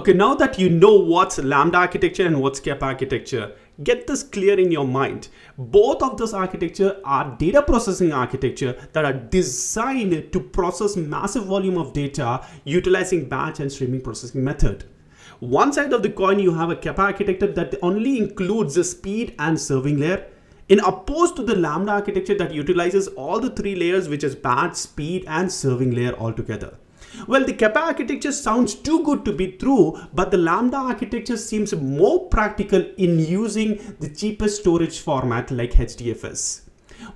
Okay, now that you know what's Lambda architecture and what's Kappa architecture, get this clear in your mind. Both of those architecture are data processing architecture that are designed to process massive volume of data utilizing batch and streaming processing method. One side of the coin, you have a Kappa architecture that only includes the speed and serving layer, in opposed to the Lambda architecture that utilizes all the three layers, which is batch, speed, and serving layer altogether. Well, the Kappa architecture sounds too good to be true, but the Lambda architecture seems more practical in using the cheapest storage format like HDFS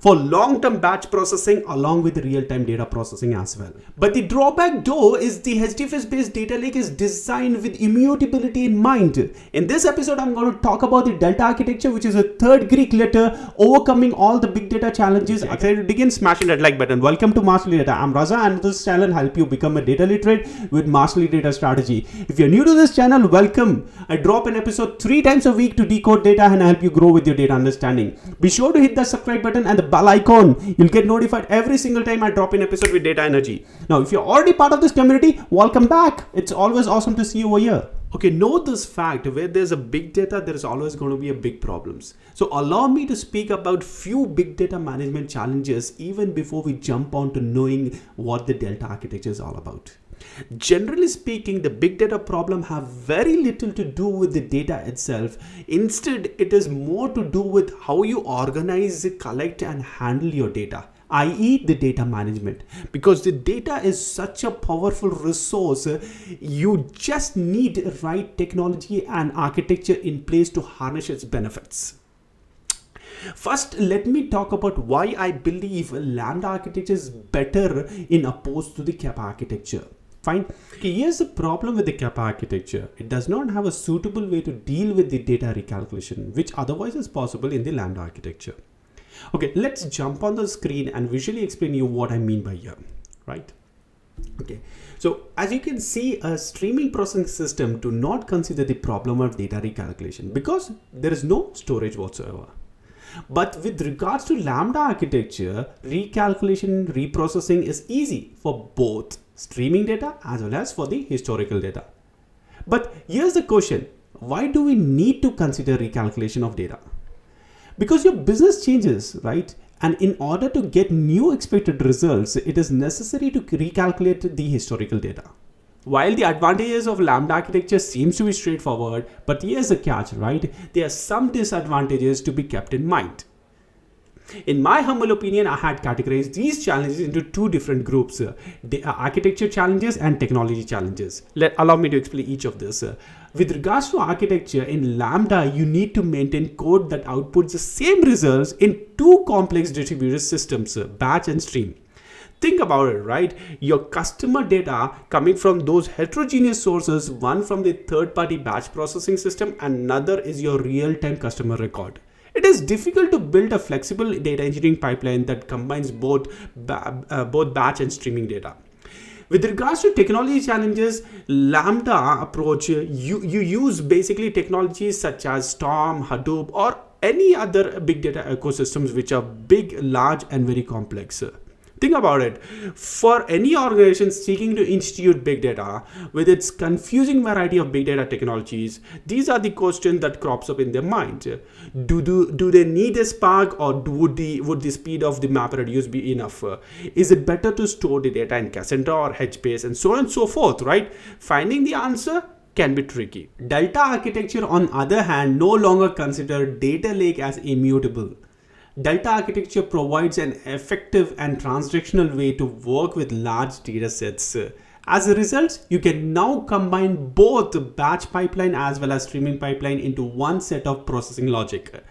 for long-term batch processing along with real-time data processing as well. But the drawback though is the HDFS-based data lake is designed with immutability in mind. In this episode, I'm going to talk about the Delta architecture, which is a third Greek letter overcoming all the big data challenges. Excited to begin? Smashing that like button. Welcome to Masterly Data. I'm Raza, and this channel helps you become a data literate with Masterly Data strategy. If you're new to this channel, welcome. I drop an episode 3 times a week to decode data and help you grow with your data understanding. Be sure to hit the subscribe button and the bell icon. You'll get notified every single time I drop an episode with data energy. Now, if you're already part of this community, welcome back. It's always awesome to see you over here. Okay, know this fact, where there's a big data, there is always going to be a big problems. So allow me to speak about few big data management challenges even before we jump on to knowing what the Delta architecture is all about. Generally speaking, the big data problem have very little to do with the data itself. Instead, it is more to do with how you organize, collect and handle your data, i.e. the data management. Because the data is such a powerful resource, you just need right technology and architecture in place to harness its benefits. First, let me talk about why I believe Lambda architecture is better in opposed to the Kappa architecture. Fine. Okay, here's the problem with the Kappa architecture. It does not have a suitable way to deal with the data recalculation, which otherwise is possible in the Lambda architecture. Okay, let's jump on the screen and visually explain you what I mean by here, right? Okay, so as you can see, a streaming processing system do not consider the problem of data recalculation because there is no storage whatsoever. But with regards to Lambda architecture, recalculation, reprocessing is easy for both streaming data as well as for the historical data. But here's the question, why do we need to consider recalculation of data? Because your business changes, right? And in order to get new expected results, it is necessary to recalculate the historical data. While the advantages of Lambda architecture seems to be straightforward, but here's the catch, right? There are some disadvantages to be kept in mind. In my humble opinion, I had categorized these challenges into 2 different groups, architecture challenges and technology challenges. Allow me to explain each of this. With regards to architecture, in Lambda, you need to maintain code that outputs the same results in 2 complex distributed systems, batch and stream. Think about it, right? Your customer data coming from those heterogeneous sources, one from the third-party batch processing system, another is your real-time customer record. It is difficult to build a flexible data engineering pipeline that combines both batch and streaming data. With regards to technology challenges, Lambda approach, you use basically technologies such as Storm, Hadoop, or any other big data ecosystems which are big, large, and very complex. Think about it. For any organization seeking to institute big data with its confusing variety of big data technologies, these are the questions that crops up in their mind. Do they need a Spark, or would the speed of the MapReduce be enough? Is it better to store the data in Cassandra or HBase, and so on and so forth, right? Finding the answer can be tricky. Delta architecture, on other hand, no longer consider data lake as immutable. Delta architecture provides an effective and transactional way to work with large data sets. As a result, you can now combine both batch pipeline as well as streaming pipeline into one set of processing logic.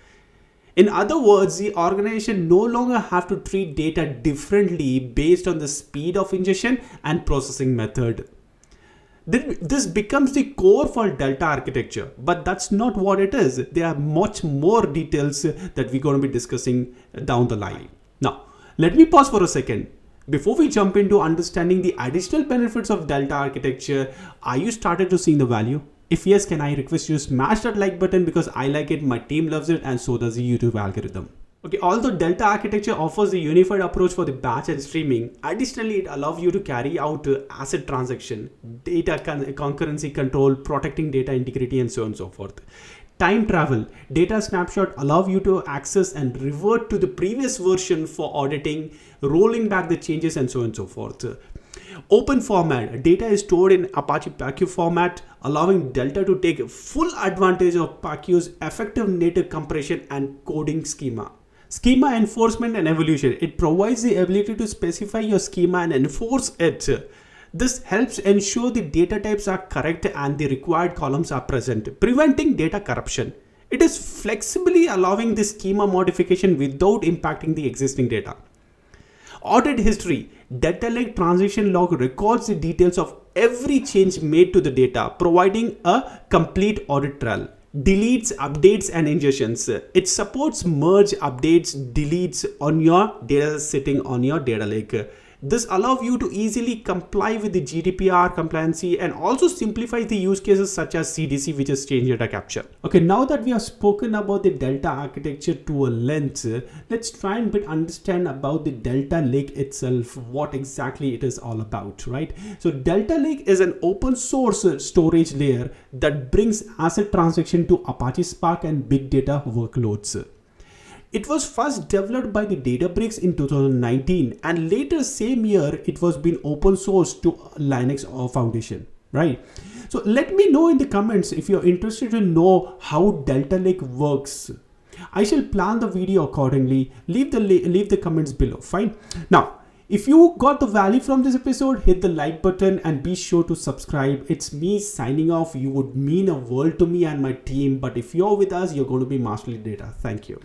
In other words, the organization no longer have to treat data differently based on the speed of ingestion and processing method. This becomes the core for Delta architecture, but that's not what it is. There are much more details that we're going to be discussing down the line. Now, let me pause for a second. Before we jump into understanding the additional benefits of Delta architecture, are you started to see the value? If yes, can I request you to smash that like button because I like it, my team loves it, and so does the YouTube algorithm. Okay, although Delta architecture offers a unified approach for the batch and streaming, additionally it allows you to carry out asset transaction, data concurrency control, protecting data integrity, and so on and so forth. Time travel, data snapshot allow you to access and revert to the previous version for auditing, rolling back the changes, and so on and so forth. Open format, data is stored in Apache PACU format, allowing Delta to take full advantage of PACU's effective native compression and coding schema. Schema enforcement and evolution, it provides the ability to specify your schema and enforce it. This helps ensure the data types are correct and the required columns are present, preventing data corruption. It is flexibly allowing the schema modification without impacting the existing data. Audit history, Data Lake transaction log records the details of every change made to the data, providing a complete audit trail. Deletes, updates, and ingestions. It supports merge, updates, deletes on your data sitting on your data lake. This allows you to easily comply with the GDPR compliancy and also simplify the use cases such as CDC, which is change data capture. Okay, now that we have spoken about the Delta architecture to a length, let's try and understand about the Delta Lake itself, what exactly it is all about, right? So Delta Lake is an open source storage layer that brings asset transaction to Apache Spark and big data workloads. It was first developed by the Databricks in 2019 and later same year it was been open sourced to Linux Foundation, right? So let me know in the comments if you're interested to know how Delta Lake works. I shall plan the video accordingly. Leave the comments below, fine? Now, if you got the value from this episode, hit the like button and be sure to subscribe. It's me signing off. You would mean a world to me and my team, but if you're with us, you're going to be masterly data. Thank you.